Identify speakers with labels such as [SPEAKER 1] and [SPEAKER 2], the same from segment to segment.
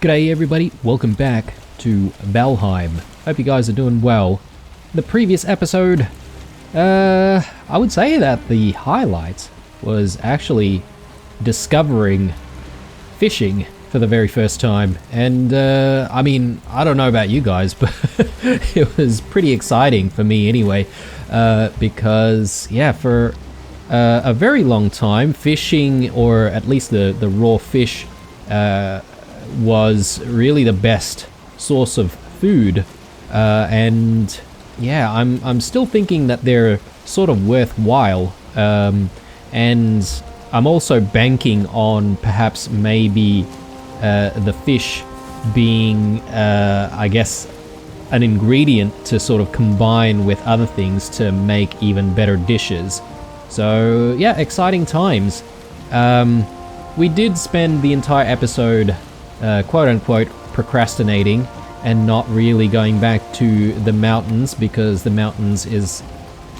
[SPEAKER 1] G'day everybody, welcome back to Valheim. Hope you guys are doing well. The previous episode, I would say that the highlight was actually discovering fishing for the very first time. And I mean, I don't know about you guys, but it was pretty exciting for me anyway. Because, yeah, for a very long time, fishing, or at least the raw fish, was really the best source of food, and yeah, I'm still thinking that they're sort of worthwhile, and I'm also banking on perhaps maybe the fish being, I guess, an ingredient to sort of combine with other things to make even better dishes. So yeah, exciting times. We did spend the entire episode quote-unquote procrastinating and not really going back to the mountains, because the mountains is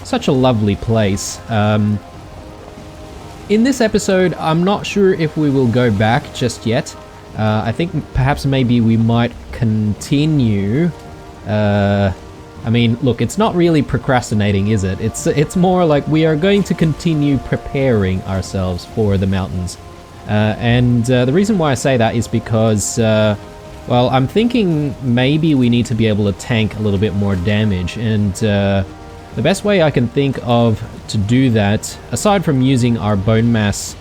[SPEAKER 1] such a lovely place. In this episode, I'm not sure if we will go back just yet. I think perhaps maybe we might continue. I mean, look, it's not really procrastinating, is it? It's more like we are going to continue preparing ourselves for the mountains. And the reason why I say that is because, well, I'm thinking maybe we need to be able to tank a little bit more damage, and the best way I can think of to do that, aside from using our bone mass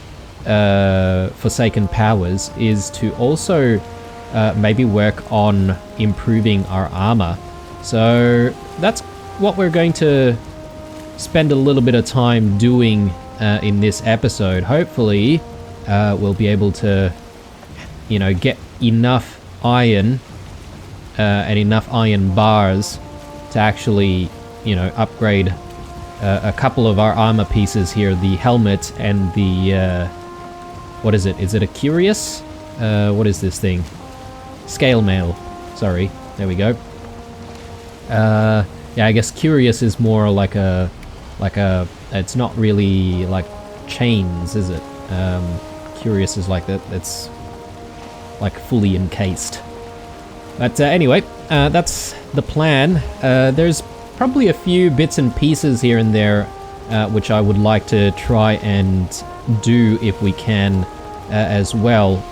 [SPEAKER 1] Forsaken powers, is to also maybe work on improving our armor. So that's what we're going to spend a little bit of time doing in this episode. Hopefully we'll be able to, you know, get enough iron and enough iron bars to actually, you know, upgrade a couple of our armor pieces here, the helmet and the, what is it? Is it a curious? What is this thing? Scale mail. Sorry, there we go. Yeah, I guess curious is more like a, it's not really like chains, is it? Curious is like that, it's like fully encased. But anyway, that's the plan. There's probably a few bits and pieces here and there which I would like to try and do if we can as well.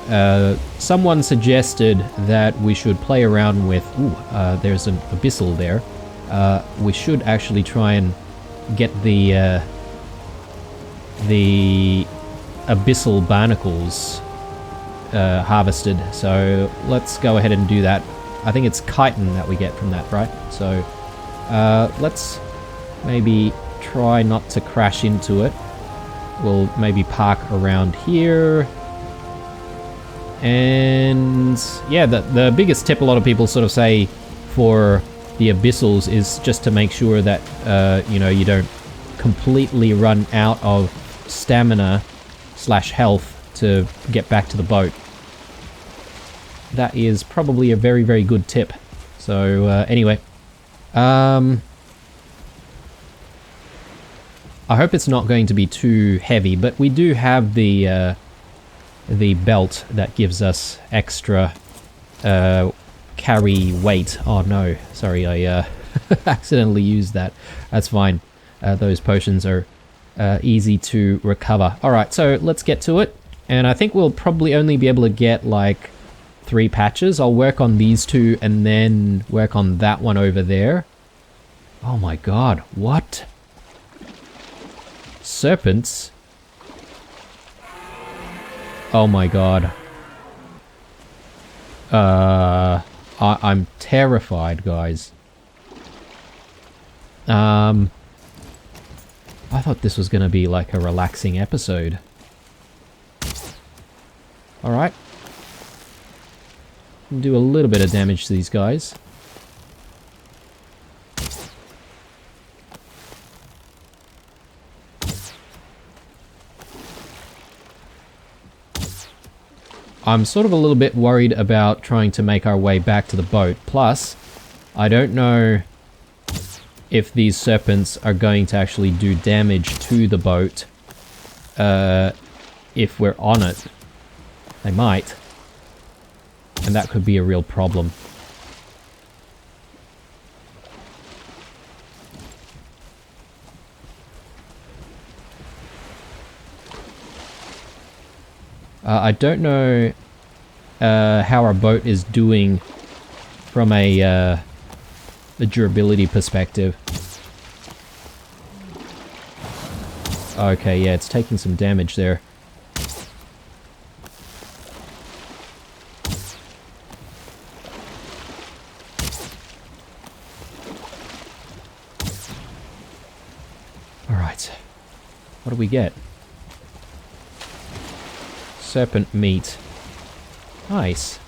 [SPEAKER 1] Someone suggested that we should play around with, there's an abyssal there. We should actually try and get the abyssal barnacles harvested, so let's go ahead and do that. I think it's chitin that we get from that, right? So let's maybe try not to crash into it. We'll maybe park around here. And yeah, the biggest tip a lot of people sort of say for the abyssals is just to make sure that you know, you don't completely run out of stamina / health to get back to the boat. That is probably a very, very good tip. So anyway, I hope it's not going to be too heavy, but we do have the belt that gives us extra carry weight. Oh no, sorry, I accidentally used that. That's fine. Those potions are easy to recover. Alright, so let's get to it. And I think we'll probably only be able to get like 3 patches. I'll work on these 2 and then work on that one over there. Oh my god, what? Serpents? Oh my god. I'm terrified, guys. I thought this was gonna be like a relaxing episode. Alright. Do a little bit of damage to these guys. I'm sort of a little bit worried about trying to make our way back to the boat. Plus, I don't know if these serpents are going to actually do damage to the boat if we're on it. They might. and that could be a real problem. I don't know how our boat is doing from a durability perspective. Okay, yeah, it's taking some damage there. Alright. What do we get? Serpent meat. Nice.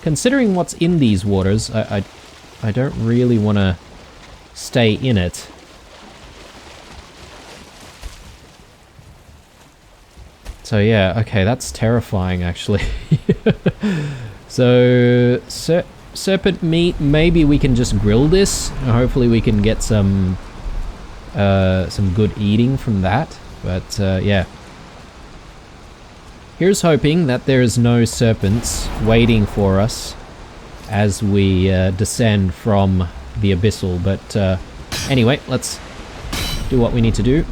[SPEAKER 1] Considering what's in these waters, I don't really want to stay in it. So yeah, okay, that's terrifying actually. So, serpent meat, maybe we can just grill this. Hopefully we can get some good eating from that. But yeah. Here's hoping that there's no serpents waiting for us as we descend from the abyssal. But anyway, let's do what we need to do.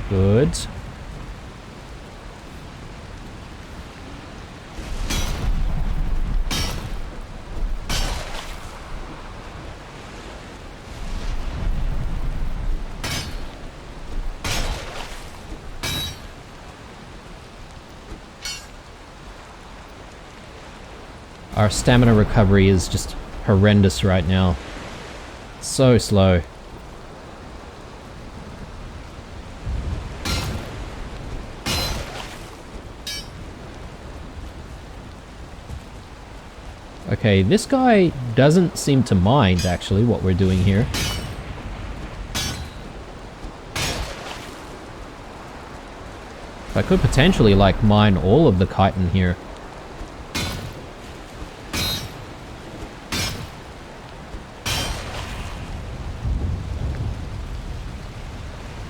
[SPEAKER 1] Good. Our stamina recovery is just horrendous right now. So slow. Okay, this guy doesn't seem to mind, actually, what we're doing here. I could potentially, like, mine all of the chitin here.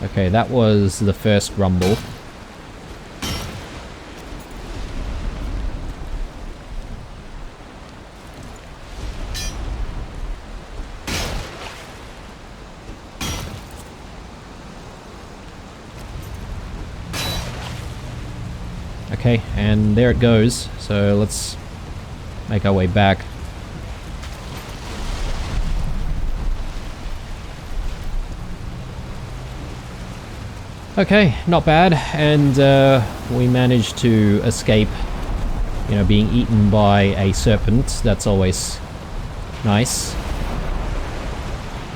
[SPEAKER 1] Okay, that was the first rumble. Okay, and there it goes. So let's make our way back. Okay, not bad, and we managed to escape, you know, being eaten by a serpent. That's always nice.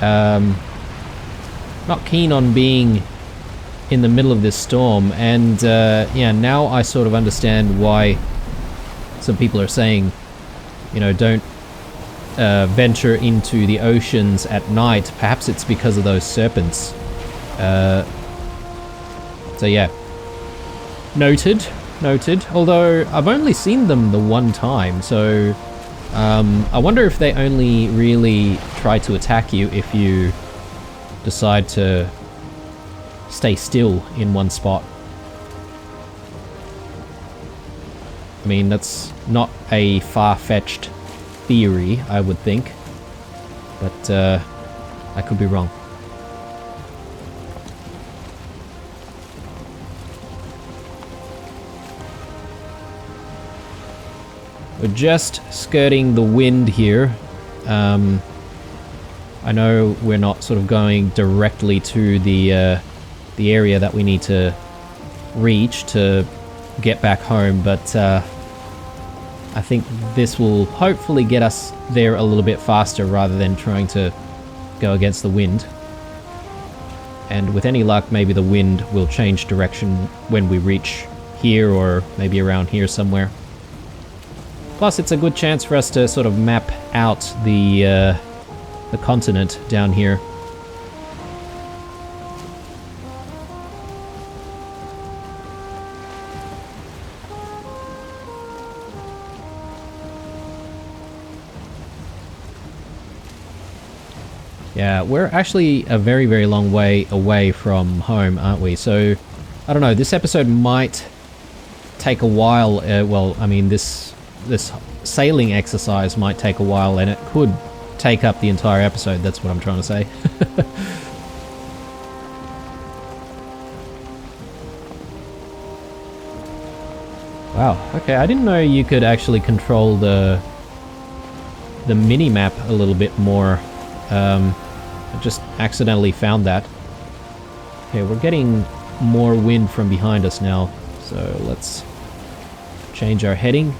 [SPEAKER 1] Not keen on being in the middle of this storm, and yeah, now I sort of understand why some people are saying, you know, don't venture into the oceans at night. Perhaps it's because of those serpents. So yeah, noted. Although I've only seen them the one time, so I wonder if they only really try to attack you if you decide to stay still in one spot. I mean, that's not a far-fetched theory, I would think, but I could be wrong. We're just skirting the wind here. I know we're not sort of going directly to the area that we need to reach to get back home, but I think this will hopefully get us there a little bit faster rather than trying to go against the wind. And with any luck, maybe the wind will change direction when we reach here, or maybe around here somewhere. Plus, it's a good chance for us to sort of map out the continent down here. Yeah, we're actually a very, very long way away from home, aren't we? So, I don't know, this episode might take a while. Well, I mean, this sailing exercise might take a while, and it could take up the entire episode. That's what I'm trying to say. Wow, okay, I didn't know you could actually control the mini-map a little bit more. I just accidentally found that. Okay, we're getting more wind from behind us now, so let's change our heading.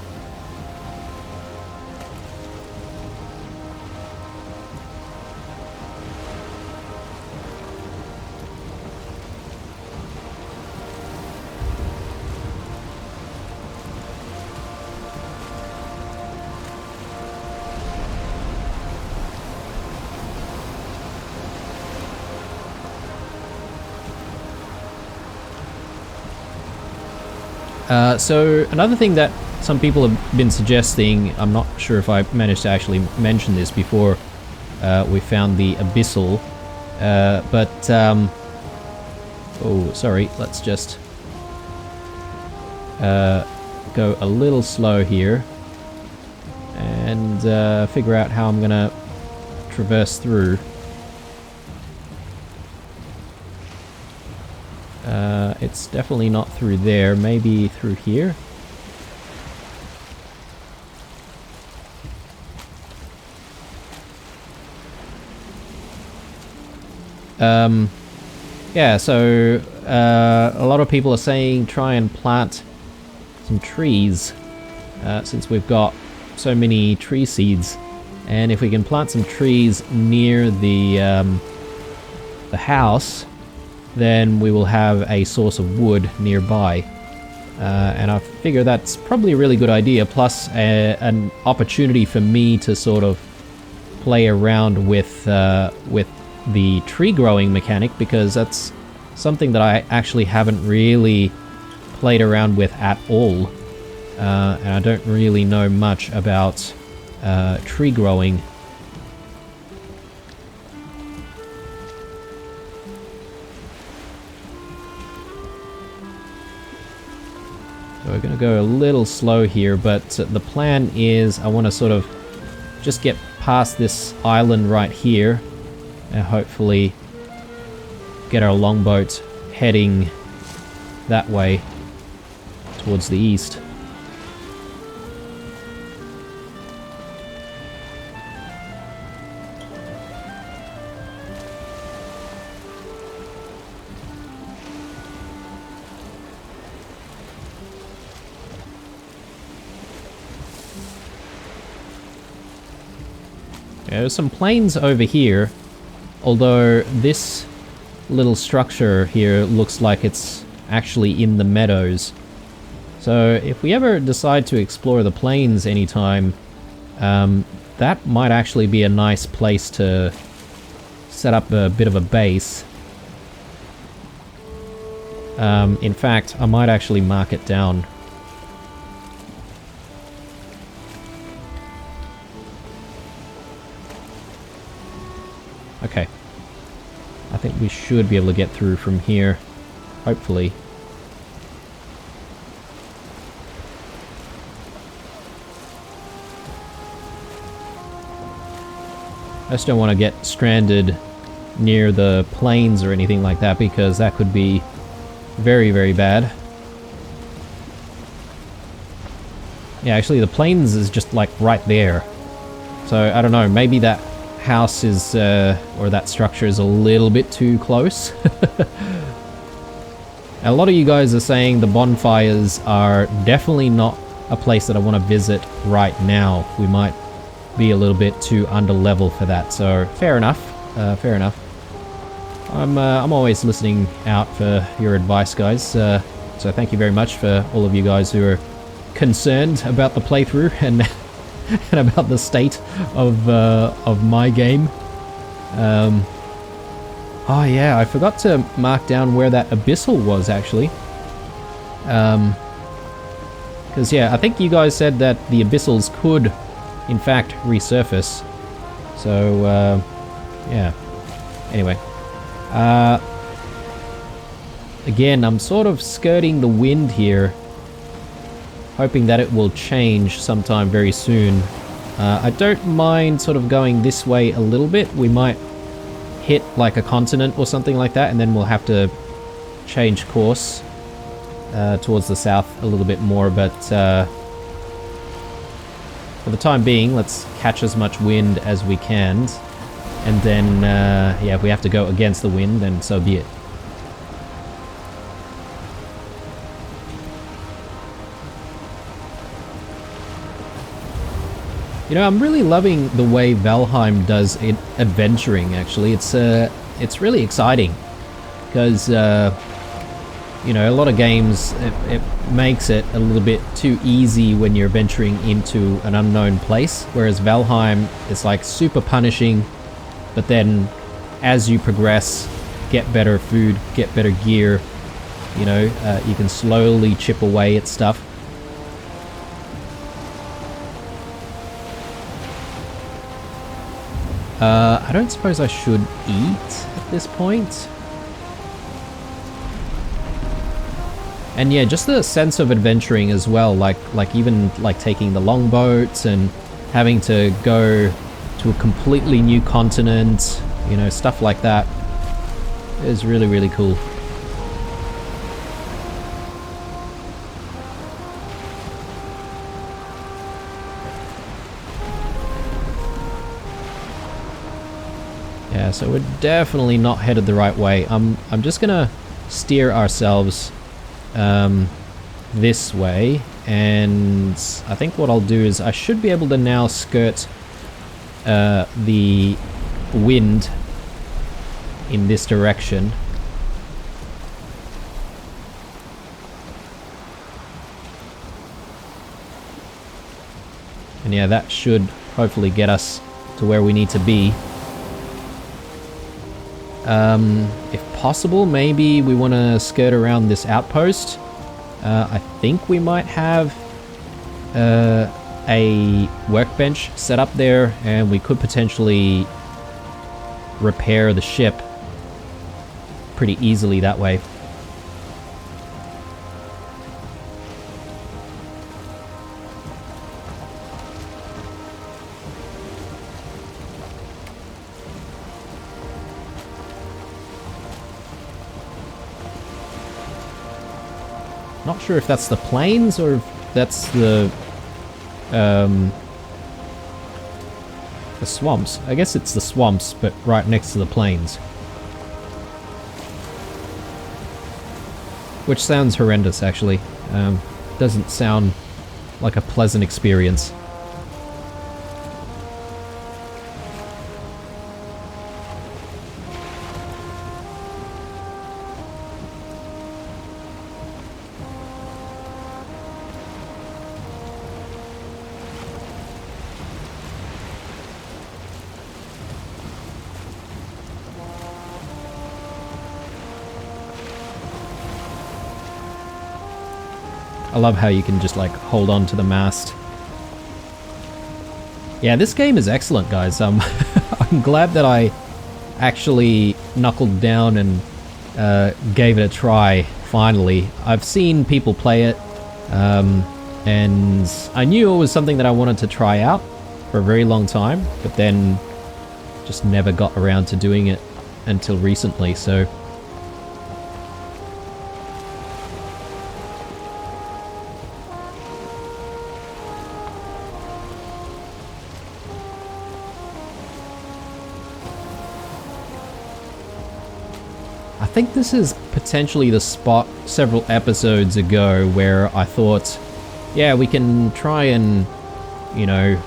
[SPEAKER 1] So another thing that some people have been suggesting, I'm not sure if I managed to actually mention this before we found the Abyssal, oh, sorry, let's just go a little slow here and figure out how I'm gonna traverse through. It's definitely not through there, maybe through here? Yeah, so a lot of people are saying try and plant some trees since we've got so many tree seeds, and if we can plant some trees near the house, then we will have a source of wood nearby. And I figure that's probably a really good idea, plus an opportunity for me to sort of play around with the tree growing mechanic, because that's something that I actually haven't really played around with at all. And I don't really know much about tree growing. So we're going to go a little slow here, but the plan is I want to sort of just get past this island right here and hopefully get our longboat heading that way towards the east. There's some plains over here, although this little structure here looks like it's actually in the meadows. So if we ever decide to explore the plains anytime, that might actually be a nice place to set up a bit of a base. In fact, I might actually mark it down. Okay. I think we should be able to get through from here, hopefully. I just don't want to get stranded near the plains or anything like that, because that could be very, very bad. Yeah, actually the plains is just like right there. So, I don't know, maybe that house is, or that structure is a little bit too close. A lot of you guys are saying the bonfires are definitely not a place that I want to visit right now. We might be a little bit too under level for that, so fair enough, fair enough. I'm always listening out for your advice, guys, so thank you very much for all of you guys who are concerned about the playthrough and and about the state of my game. Oh yeah, I forgot to mark down where that Abyssal was, actually. Because yeah, I think you guys said that the Abyssals could, in fact, resurface. So, yeah. Anyway. Again, I'm sort of skirting the wind here, hoping that it will change sometime very soon. I don't mind sort of going this way a little bit. We might hit like a continent or something like that, and then we'll have to change course towards the south a little bit more, but for the time being, let's catch as much wind as we can, and then yeah, if we have to go against the wind, then so be it. You know, I'm really loving the way Valheim does adventuring, actually. It's really exciting, because, you know, a lot of games, it makes it a little bit too easy when you're venturing into an unknown place, whereas Valheim is like super punishing, but then as you progress, get better food, get better gear, you know, you can slowly chip away at stuff. I don't suppose I should eat at this point. And yeah, just the sense of adventuring as well, like even like taking the longboats and having to go to a completely new continent, you know, stuff like that is really, really cool. Yeah, so we're definitely not headed the right way. I'm just gonna steer ourselves this way, and I think what I'll do is I should be able to now skirt the wind in this direction. And yeah, that should hopefully get us to where we need to be. If possible, maybe we want to skirt around this outpost. I think we might have a workbench set up there, and we could potentially repair the ship pretty easily that way. Not sure if that's the plains or if that's the swamps. I guess it's the swamps, but right next to the plains. Which sounds horrendous, actually. Doesn't sound like a pleasant experience. I love how you can just like hold on to the mast. Yeah, this game is excellent, guys. I'm glad that I actually knuckled down and gave it a try, finally. I've seen people play it, and I knew it was something that I wanted to try out for a very long time, but then just never got around to doing it until recently, so... I think this is potentially the spot several episodes ago where I thought, yeah, we can try and, you know,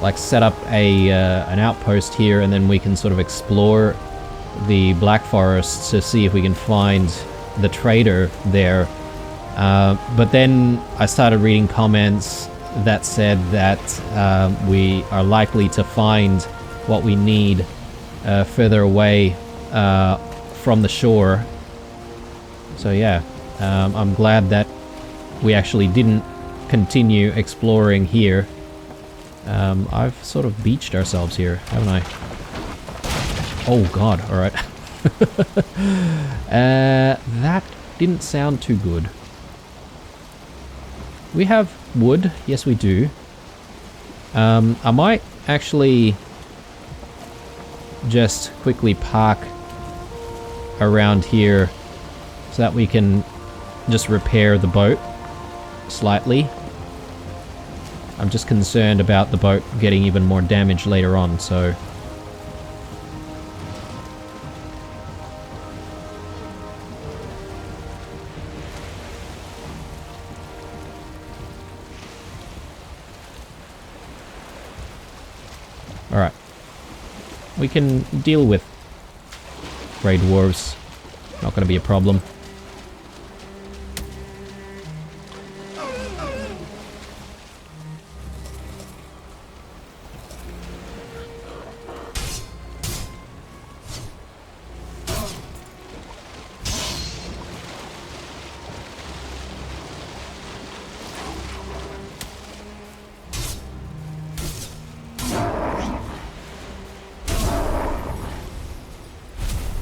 [SPEAKER 1] like set up an outpost here, and then we can sort of explore the Black Forest to see if we can find the trader there. But then I started reading comments that said that we are likely to find what we need further away from the shore. So yeah, I'm glad that we actually didn't continue exploring here. I've sort of beached ourselves here, haven't I? Oh god, alright. That didn't sound too good. We have wood. Yes, we do. I might actually just quickly park around here so that we can just repair the boat slightly. I'm just concerned about the boat getting even more damage later on, so... Alright. We can deal with grey dwarves. Not going to be a problem.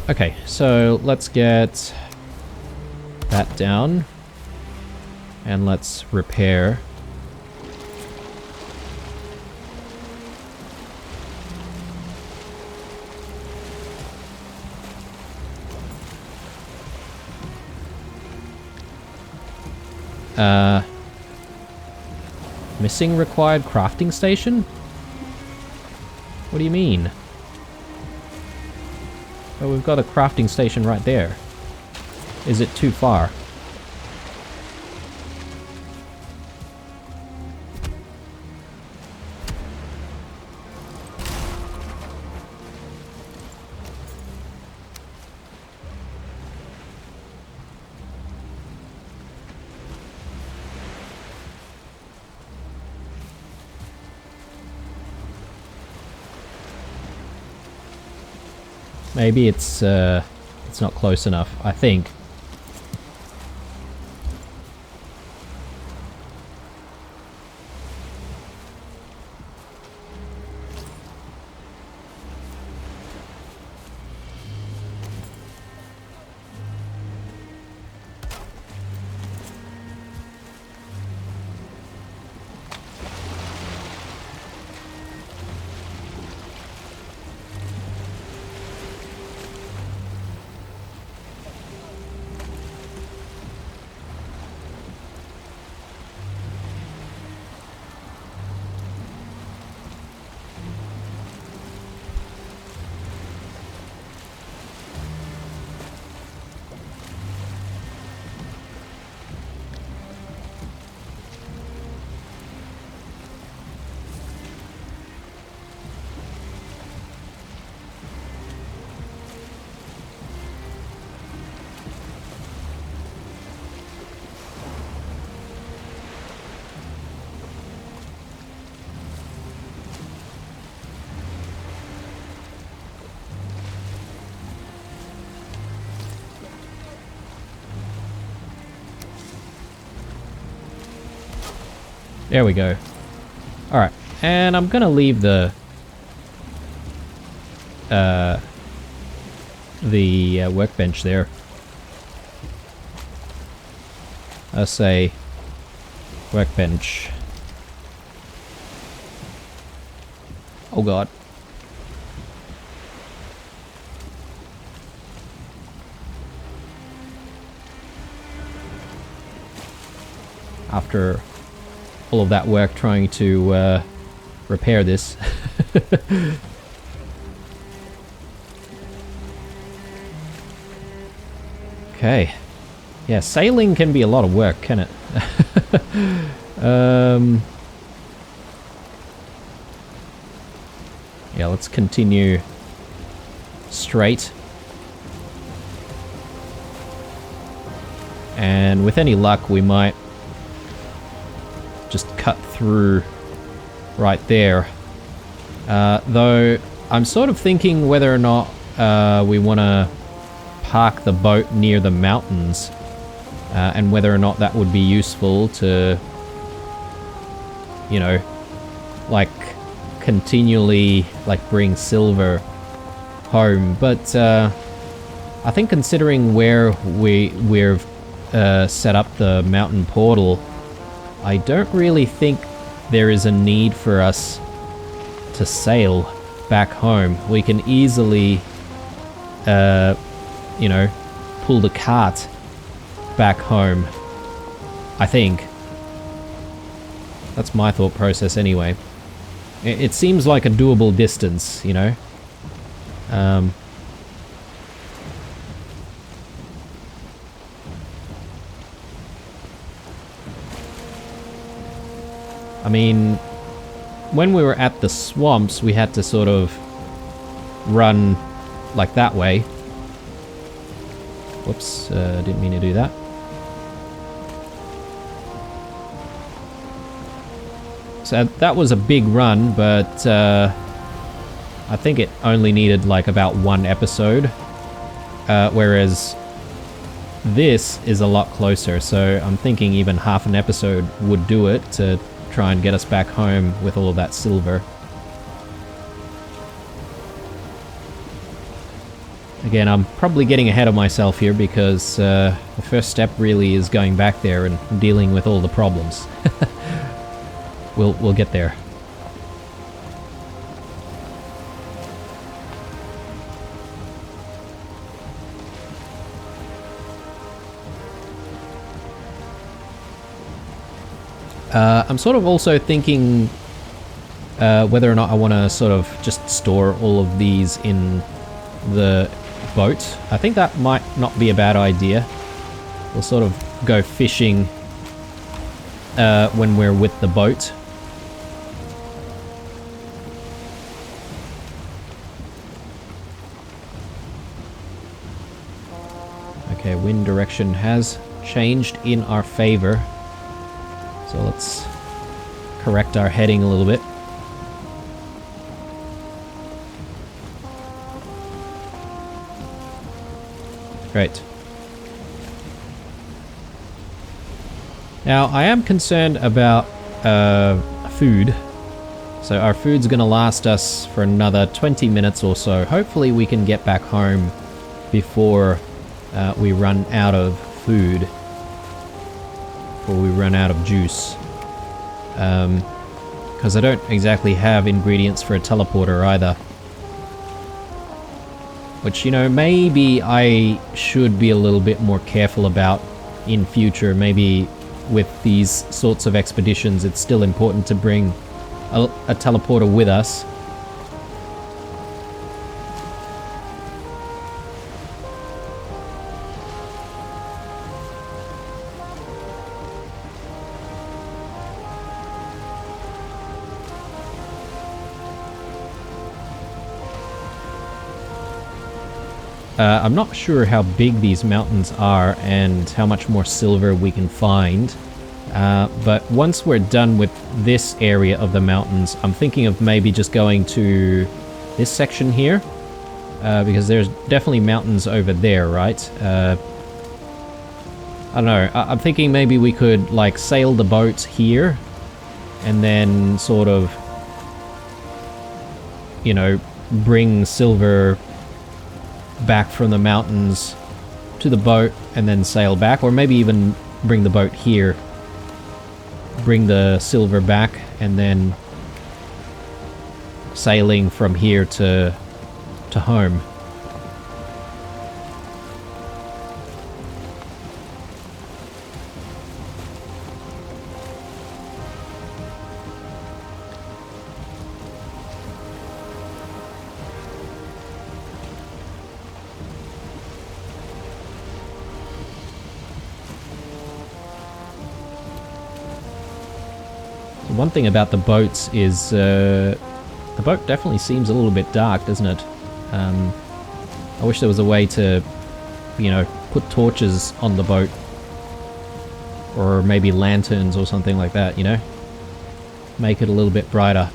[SPEAKER 1] Okay, so let's get that down and let's repair. Missing required crafting station? What do you mean? Oh, we've got a crafting station right there. Is it too far? Maybe it's not close enough, I think. There we go. Alright, and I'm gonna leave the workbench there. I'll say workbench. Oh god. After all of that work trying to repair this. Okay. Yeah, sailing can be a lot of work, can it? Yeah, let's continue straight. And with any luck, we might just cut through right there. Though I'm sort of thinking whether or not we want to park the boat near the mountains, and whether or not that would be useful to, you know, like continually like bring silver home, but I think considering where we've set up the mountain portal, I don't really think there is a need for us to sail back home. We can easily, you know, pull the cart back home, I think. That's my thought process anyway. It seems like a doable distance, you know. I mean, when we were at the swamps, we had to sort of run like that way. Whoops, didn't mean to do that. So that was a big run, but I think it only needed like about one episode, whereas this is a lot closer, so I'm thinking even half an episode would do it to try and get us back home with all of that silver. Again, I'm probably getting ahead of myself here because the first step really is going back there and dealing with all the problems. We'll get there. I'm sort of also thinking whether or not I want to sort of just store all of these in the boat. I think that might not be a bad idea. We'll sort of go fishing when we're with the boat. Okay, wind direction has changed in our favor. So let's correct our heading a little bit. Great. Now, I am concerned about food. So our food's going to last us for another 20 minutes or so. Hopefully we can get back home before we run out of food. Before we run out of juice. Because I don't exactly have ingredients for a teleporter either. Which, you know, maybe I should be a little bit more careful about in future. Maybe with these sorts of expeditions, it's still important to bring a teleporter with us. I'm not sure how big these mountains are and how much more silver we can find. But once we're done with this area of the mountains, I'm thinking of maybe just going to this section here. Because there's definitely mountains over there, right? I don't know. I'm thinking maybe we could like sail the boat here and then sort of, you know, bring silver back from the mountains to the boat and then sail back, or maybe even bring the boat here, bring the silver back, and then sailing from here to home. One thing about the boats is the boat definitely seems a little bit dark, doesn't it? I wish there was a way to, you know, put torches on the boat, or maybe lanterns or something like that, you know? Make it a little bit brighter.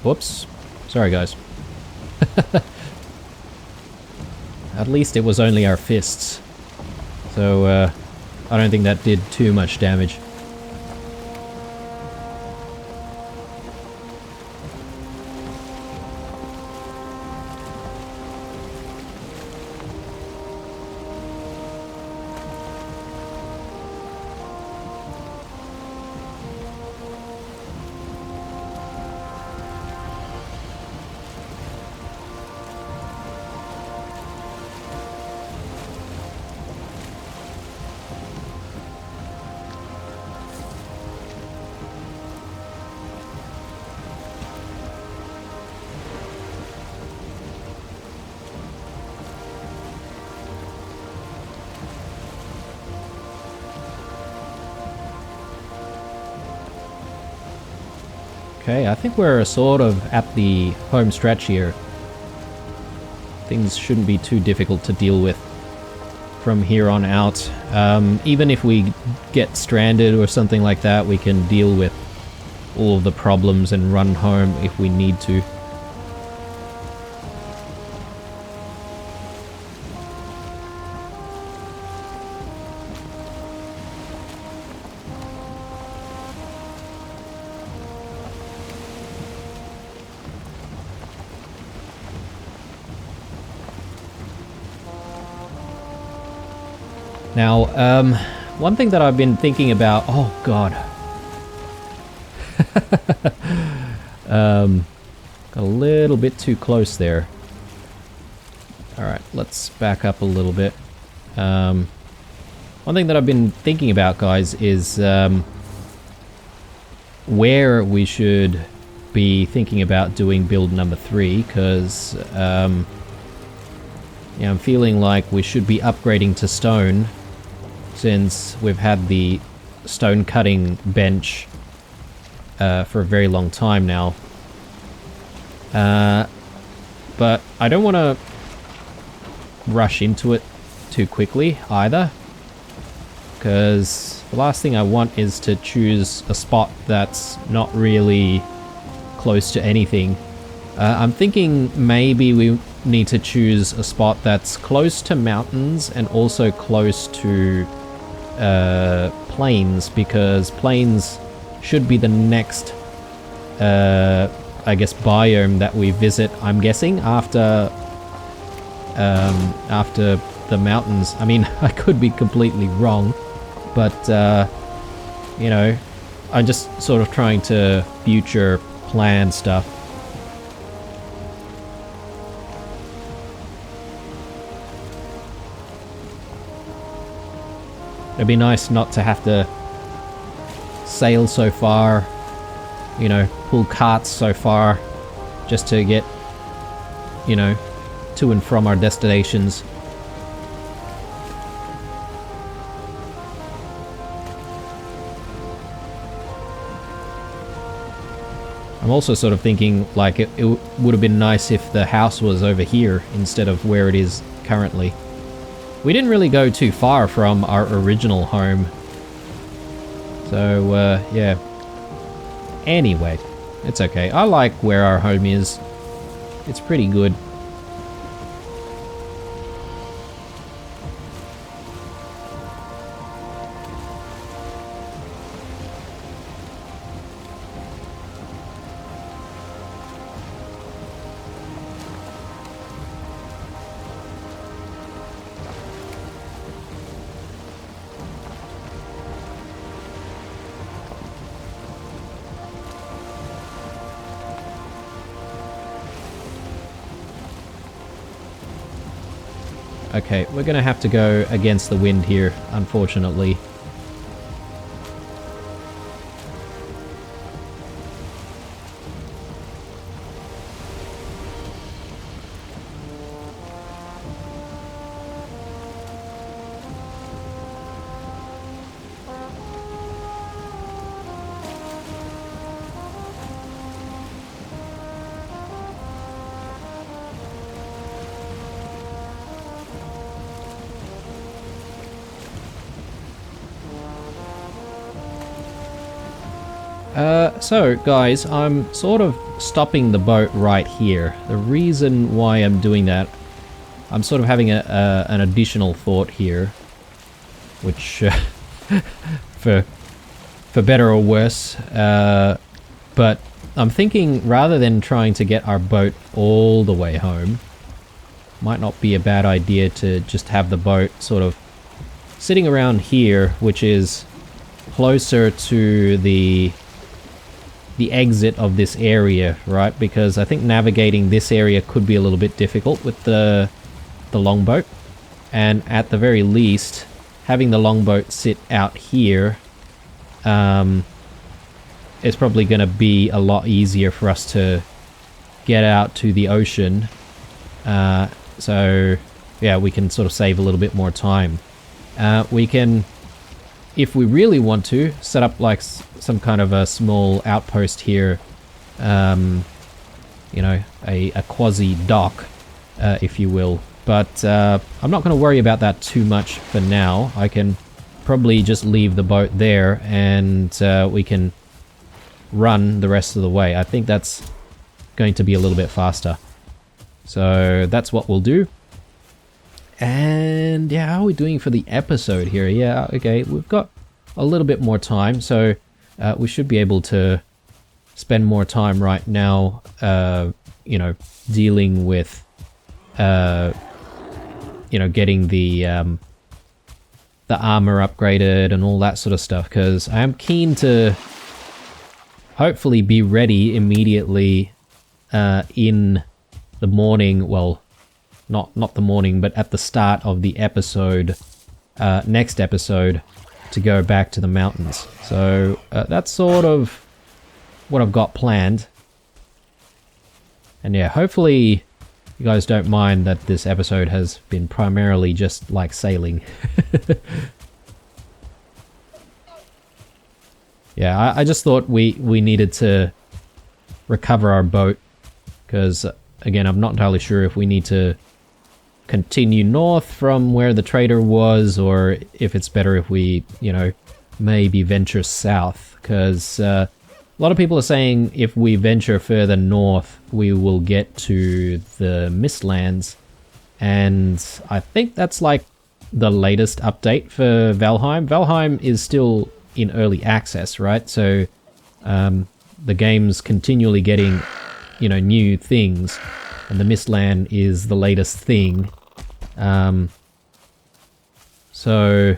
[SPEAKER 1] Whoops. Sorry, guys. At least it was only our fists. So, I don't think that did too much damage. Okay, I think we're sort of at the home stretch here. Things shouldn't be too difficult to deal with from here on out. Even if we get stranded or something like that, we can deal with all of the problems and run home if we need to. Now, one thing that I've been thinking about... Oh, God. Got a little bit too close there. Alright, let's back up a little bit. One thing that I've been thinking about, guys, is where we should be thinking about doing build number 3, because yeah, I'm feeling like we should be upgrading to stone, since we've had the stone cutting bench for a very long time now. But I don't want to rush into it too quickly either, because the last thing I want is to choose a spot that's not really close to anything. I'm thinking maybe we need to choose a spot that's close to mountains and also close to plains, because plains should be the next I guess biome that we visit, I'm guessing, after the mountains. I mean, I could be completely wrong, but you know, I'm just sort of trying to future plan stuff. It'd be nice not to have to sail so far, you know, pull carts so far just to get, you know, to and from our destinations. I'm also sort of thinking, like, it would have been nice if the house was over here instead of where it is currently. We didn't really go too far from our original home. So, yeah. Anyway, it's okay. I like where our home is. It's pretty good. Okay, we're gonna have to go against the wind here, unfortunately. So guys, I'm sort of stopping the boat right here. The reason why I'm doing that, I'm sort of having an additional thought here, which, for better or worse, but I'm thinking rather than trying to get our boat all the way home, might not be a bad idea to just have the boat sort of sitting around here, which is closer to the exit of this area, right? Because I think navigating this area could be a little bit difficult with the longboat, and at the very least, having the longboat sit out here is probably going to be a lot easier for us to get out to the ocean. So yeah, we can sort of save a little bit more time. We can, if we really want to, set up like some kind of a small outpost here, you know, a quasi dock, if you will. But I'm not going to worry about that too much for now. I can probably just leave the boat there and we can run the rest of the way. I think that's going to be a little bit faster. So that's what we'll do. And yeah, how are we doing for the episode here? Yeah, okay, we've got a little bit more time, so we should be able to spend more time right now, you know, dealing with, you know, getting the armor upgraded and all that sort of stuff, because I am keen to hopefully be ready immediately in the morning. Well, not the morning, but at the start of the episode, next episode, to go back to the mountains. So that's sort of what I've got planned. And yeah, hopefully you guys don't mind that this episode has been primarily just like sailing. Yeah, I just thought we needed to recover our boat, because again, I'm not entirely sure if we need to continue north from where the trader was, or if it's better if we, you know, maybe venture south, because a lot of people are saying if we venture further north, we will get to the Mistlands, and I think that's like the latest update for Valheim. Valheim is still in early access, right? So the game's continually getting, you know, new things, and the Mistland is the latest thing. So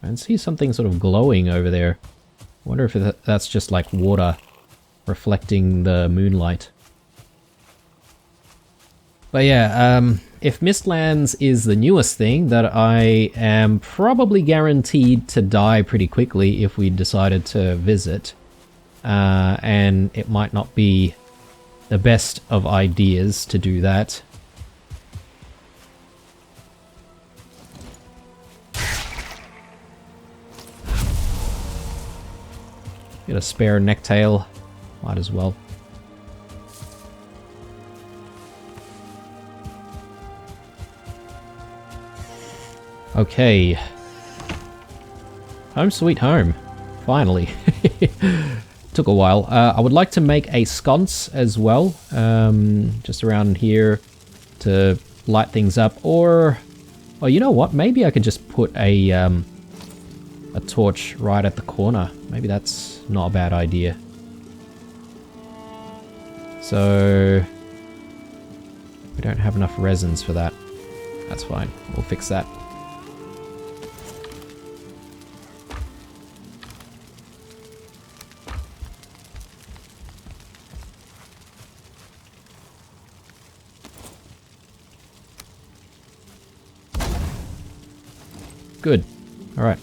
[SPEAKER 1] I can see something sort of glowing over there. I wonder if that's just like water reflecting the moonlight. But yeah, if Mistlands is the newest thing, that I am probably guaranteed to die pretty quickly if we decided to visit. And it might not be the best of ideas to do that. Get a spare necktail, might as well. Okay. Home sweet home. Finally. Took a while. I would like to make a sconce as well, just around here to light things up, or you know what? Maybe I could just put a torch right at the corner. Maybe that's not a bad idea. So we don't have enough resins for that. That's fine. We'll fix that. Good. All right.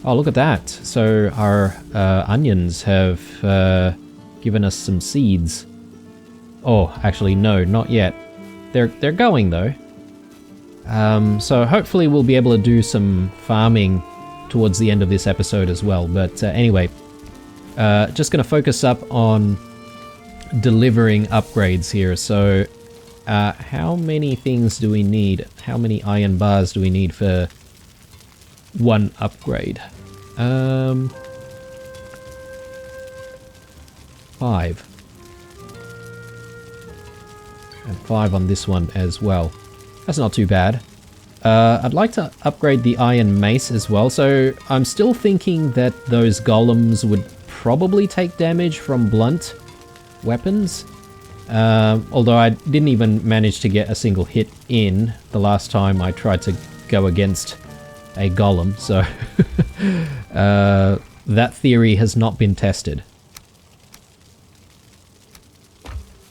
[SPEAKER 1] Oh, look at that. So our onions have given us some seeds. Oh, actually, no, not yet. They're going, though. So hopefully we'll be able to do some farming towards the end of this episode as well. But anyway, just going to focus up on delivering upgrades here. So how many things do we need? How many iron bars do we need for one upgrade? 5. And 5 on this one as well. That's not too bad. I'd like to upgrade the iron mace as well, so I'm still thinking that those golems would probably take damage from blunt weapons. Although I didn't even manage to get a single hit in the last time I tried to go against a golem, so that theory has not been tested.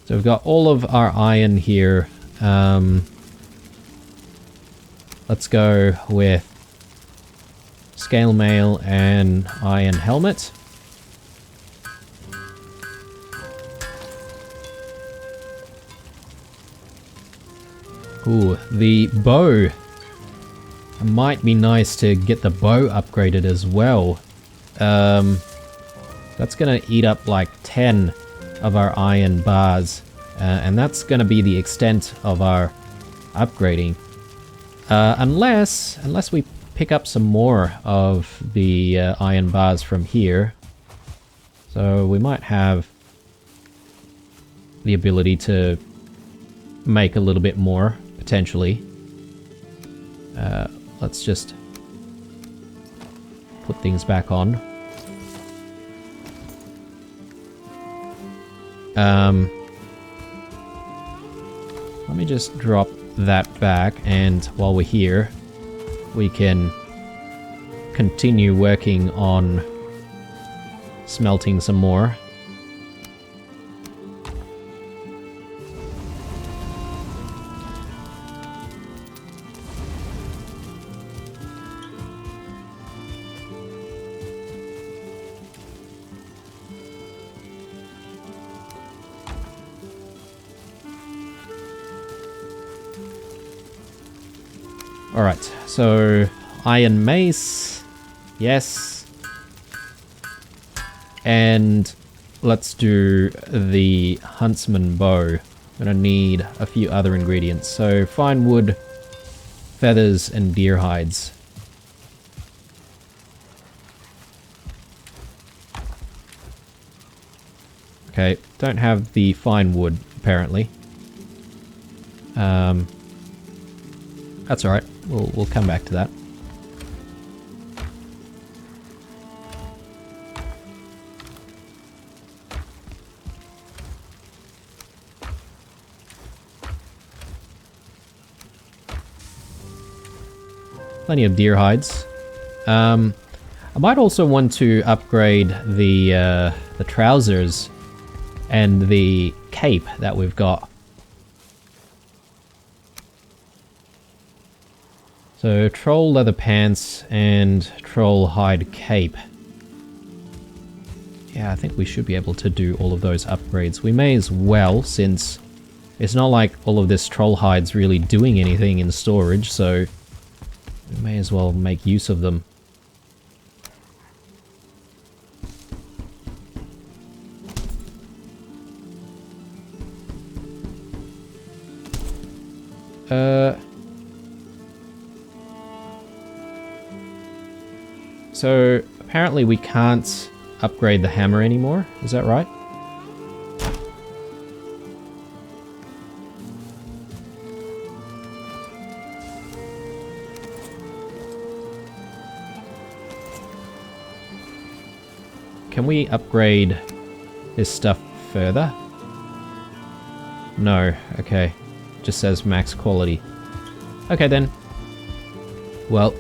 [SPEAKER 1] So we've got all of our iron here. Let's go with scale mail and iron helmet. Ooh, the bow. It might be nice to get the bow upgraded as well. That's gonna eat up like 10 of our iron bars, and that's gonna be the extent of our upgrading. Unless we pick up some more of the iron bars from here. So we might have the ability to make a little bit more, potentially. Let's just put things back on. Let me just drop that back, and while we're here, we can continue working on smelting some more. Alright, so iron mace, yes, and let's do the huntsman bow. I'm gonna need a few other ingredients, so fine wood, feathers, and deer hides. Okay, don't have the fine wood, apparently. That's alright. We'll come back to that. Plenty of deer hides. I might also want to upgrade the trousers and the cape that we've got. So, troll leather pants and troll hide cape. Yeah, I think we should be able to do all of those upgrades. We may as well, since it's not like all of this troll hide's really doing anything in storage, so we may as well make use of them. So, apparently we can't upgrade the hammer anymore, is that right? Can we upgrade this stuff further? No, okay. Just says max quality. Okay then. Well,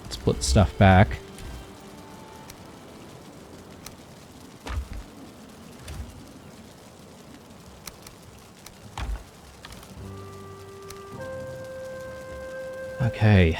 [SPEAKER 1] let's put stuff back. Okay,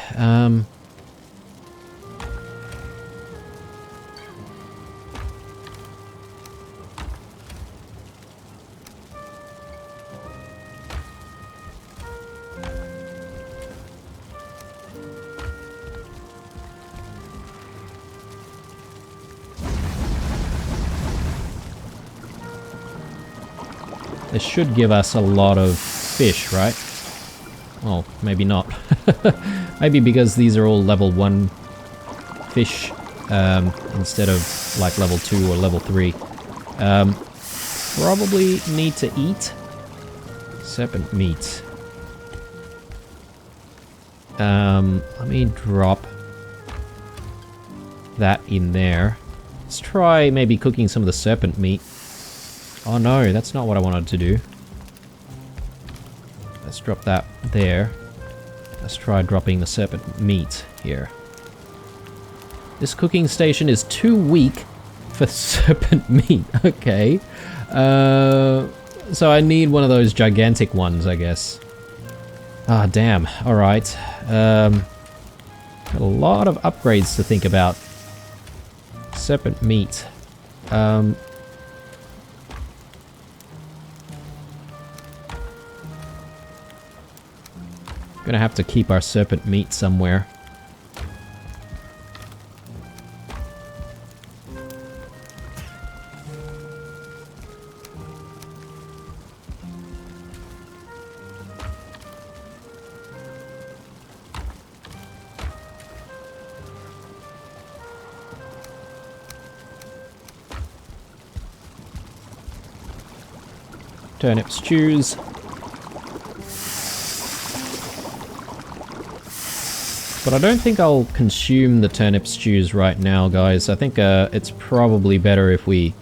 [SPEAKER 1] this should give us a lot of fish, right? Well, maybe not. Maybe because these are all level 1 fish instead of like level 2 or level 3. Probably need to eat serpent meat. Let me drop that in there. Let's try maybe cooking some of the serpent meat. Oh no, that's not what I wanted to do. Let's drop that there. Let's try dropping the serpent meat here. This cooking station is too weak for serpent meat. Okay. So I need one of those gigantic ones, I guess. Ah, damn. Alright. A lot of upgrades to think about. Serpent meat. Gonna have to keep our serpent meat somewhere. Turnip stews. But I don't think I'll consume the turnip stews right now, guys. I think it's probably better if we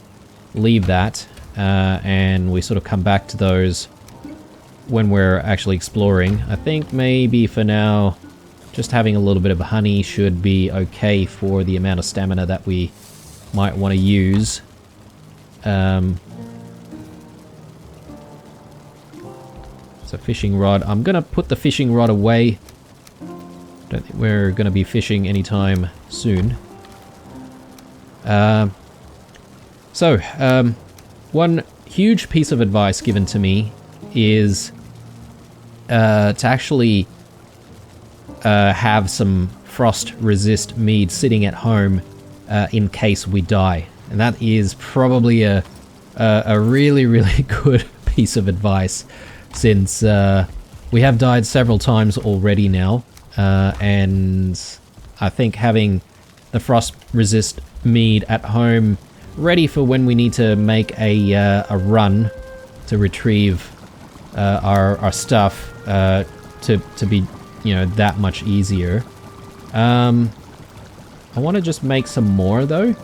[SPEAKER 1] leave that and we sort of come back to those when we're actually exploring. I think maybe for now, just having a little bit of honey should be okay for the amount of stamina that we might want to use. So fishing rod. I'm going to put the fishing rod away. Don't think we're going to be fishing anytime soon. One huge piece of advice given to me is to actually have some frost resist mead sitting at home in case we die. And that is probably a really, really good piece of advice, since we have died several times already now. And I think having the frost resist mead at home ready for when we need to make a run to retrieve our stuff to be, you know, that much easier. I want to just make some more though.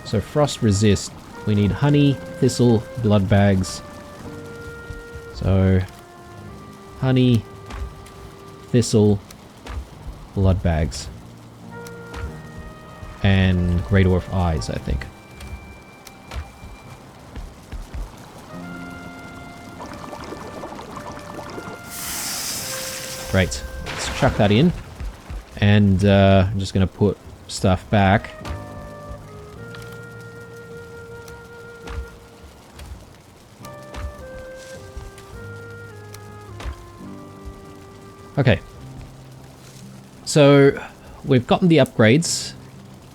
[SPEAKER 1] So frost resist, we need honey, thistle, blood bags. So honey, thistle, blood bags, and Grey Dwarf eyes, I think. Great. Let's chuck that in. And I'm just going to put stuff back. Okay. So we've gotten the upgrades,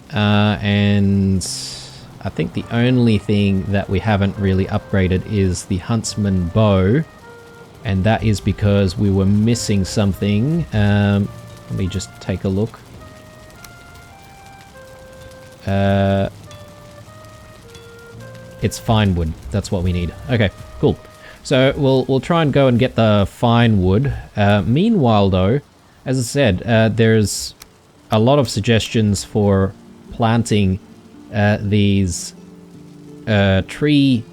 [SPEAKER 1] and I think the only thing that we haven't really upgraded is the Huntsman bow, and that is because we were missing something. Let me just take a look. It's fine wood. That's what we need. Okay, cool. So we'll try and go and get the fine wood. Meanwhile, though, as I said, there's a lot of suggestions for planting these tree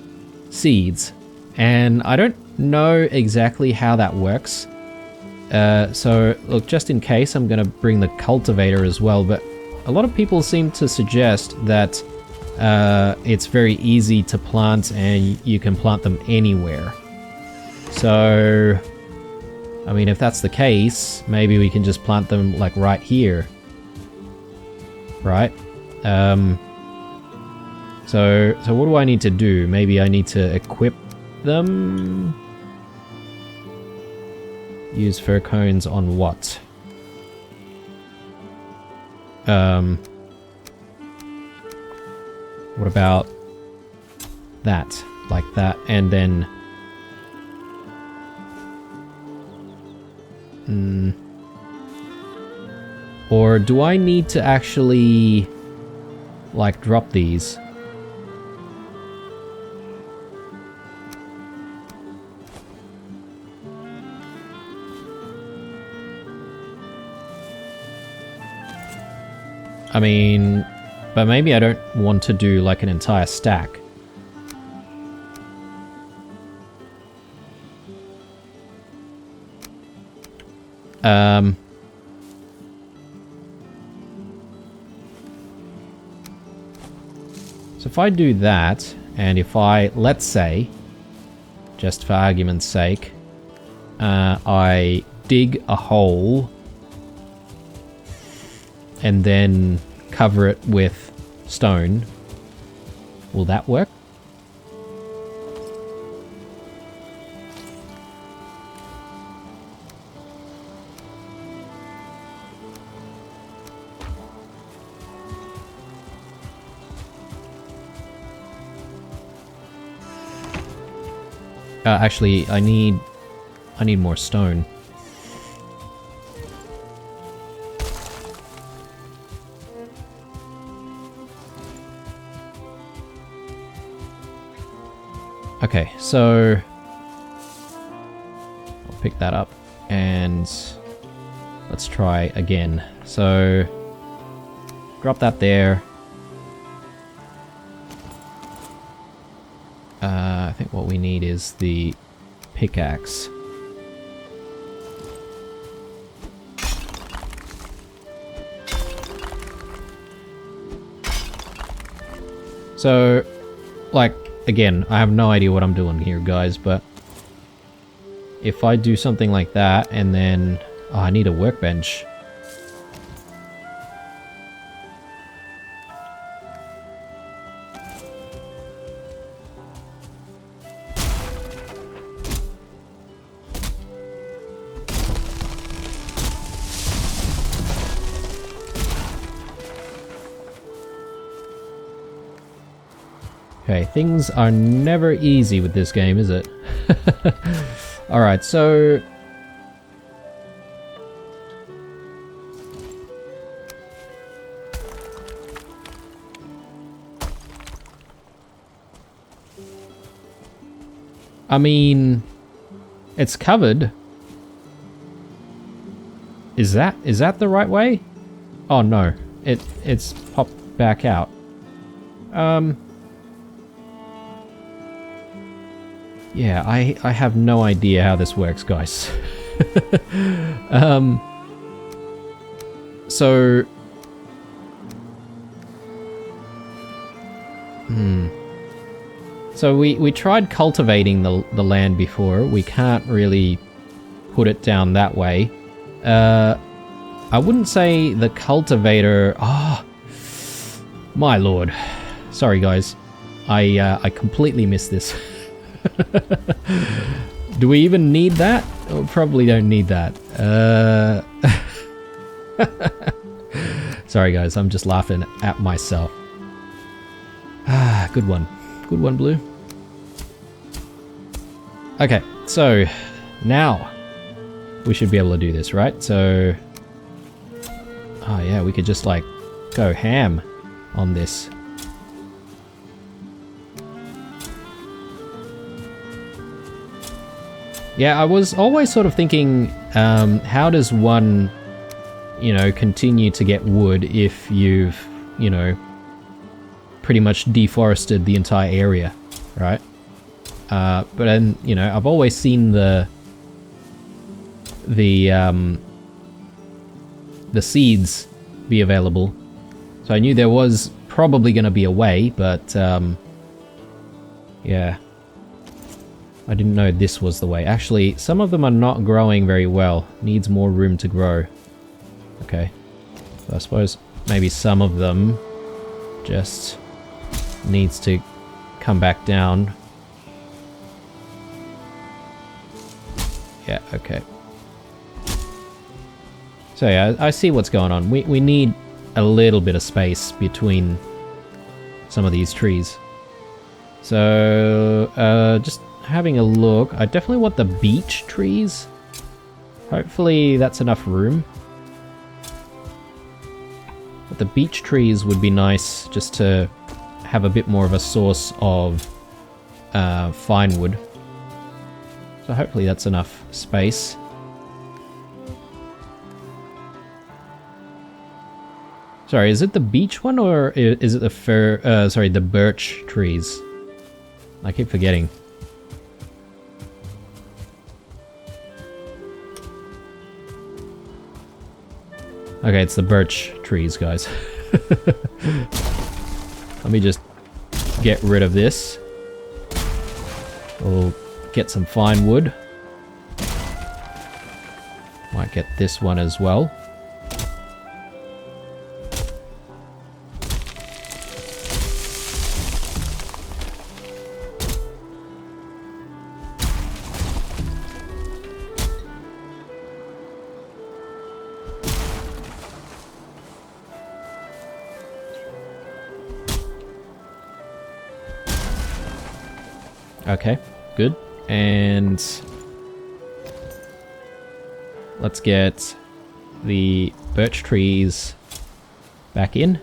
[SPEAKER 1] seeds, and I don't know exactly how that works. So look, just in case, I'm going to bring the cultivator as well, but a lot of people seem to suggest that it's very easy to plant and you can plant them anywhere. So, I mean, if that's the case, maybe we can just plant them like right here. Right? So what do I need to do? Maybe I need to equip them? Use fir cones on what? What about that? Like that, and then... Or do I need to actually like, drop these. I mean, but maybe I don't want to do, like, an entire stack. So if I do that, and if I, let's say, just for argument's sake, I dig a hole and then cover it with stone, will that work? Actually, I need more stone. Okay, so I'll pick that up and let's try again. So drop that there. I think what we need is the pickaxe. So, like, again, I have no idea what I'm doing here, guys, but if I do something like that and then... Oh, I need a workbench. Okay, things are never easy with this game, is it? Alright, so... I mean... It's covered. Is that the right way? Oh no, it's popped back out. Yeah, I have no idea how this works, guys. So... So we tried cultivating the land before. We can't really put it down that way. I wouldn't say the cultivator... Oh, my lord. Sorry, guys. I completely missed this. Do we even need that? Oh, probably don't need that. Sorry guys, I'm just laughing at myself. Ah, good one. Good one, Blue. Okay, so now we should be able to do this, right? So... Oh yeah, we could just like go ham on this. Yeah, I was always sort of thinking, how does one, you know, continue to get wood if you've, you know, pretty much deforested the entire area, right? But then, you know, I've always seen the seeds be available. So I knew there was probably going to be a way, but, yeah. I didn't know this was the way. Actually, some of them are not growing very well. Needs more room to grow. Okay. So I suppose maybe some of them just needs to come back down. Yeah, okay. So yeah, I see what's going on. We need a little bit of space between some of these trees. So, just having a look. I definitely want the beech trees. Hopefully that's enough room. but the beech trees would be nice just to have a bit more of a source of fine wood. So hopefully that's enough space. Sorry, is it the beech one or is it the the birch trees? I keep forgetting. Okay, it's the birch trees, guys. Let me just get rid of this. We'll get some fine wood. Might get this one as well. Okay, good. And let's get the birch trees back in.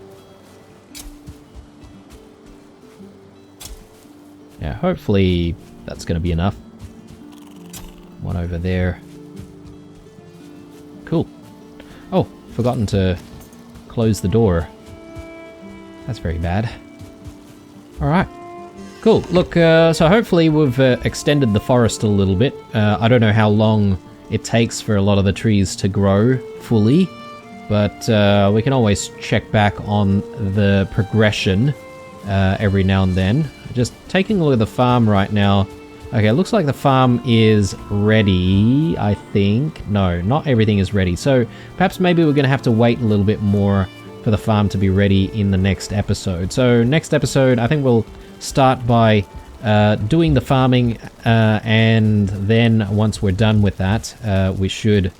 [SPEAKER 1] Yeah, hopefully that's going to be enough. One over there. Cool. Oh, forgotten to close the door. That's very bad. Alright. Cool. Look, so hopefully we've extended the forest a little bit. I don't know how long it takes for a lot of the trees to grow fully, but we can always check back on the progression every now and then. Just taking a look at the farm right now. Okay, it looks like the farm is ready, I think. No, not everything is ready. So perhaps maybe we're going to have to wait a little bit more for the farm to be ready in the next episode. So next episode, I think we'll start by doing the farming, and then once we're done with that, we should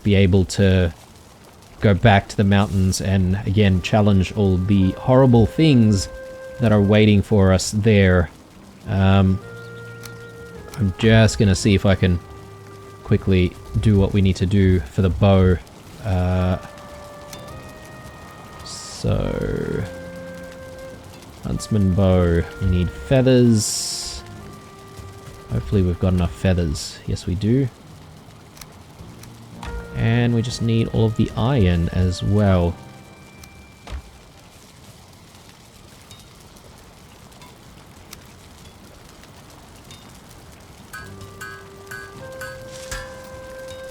[SPEAKER 1] be able to go back to the mountains and again challenge all the horrible things that are waiting for us there. I'm just gonna see if I can quickly do what we need to do for the bow. So huntsman bow, we need feathers. Hopefully we've got enough feathers. Yes, we do. And we just need all of the iron as well.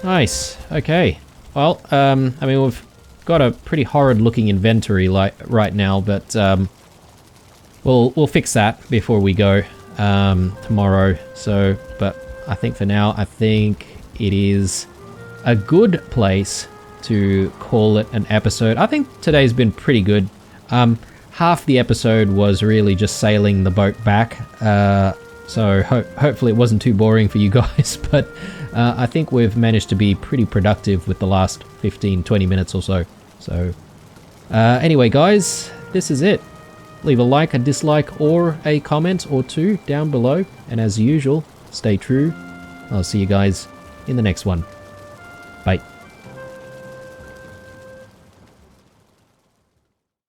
[SPEAKER 1] Nice. Okay. Well, I mean, we've got a pretty horrid looking inventory right now, but we'll fix that before we go tomorrow. So, but I think for now, I think it is a good place to call it an episode. I think today's been pretty good. Half the episode was really just sailing the boat back. So hopefully it wasn't too boring for you guys, but I think we've managed to be pretty productive with the last 15-20 minutes or so. So anyway, guys, this is it. Leave a like, a dislike, or a comment or two down below. And as usual, stay true. I'll see you guys in the next one.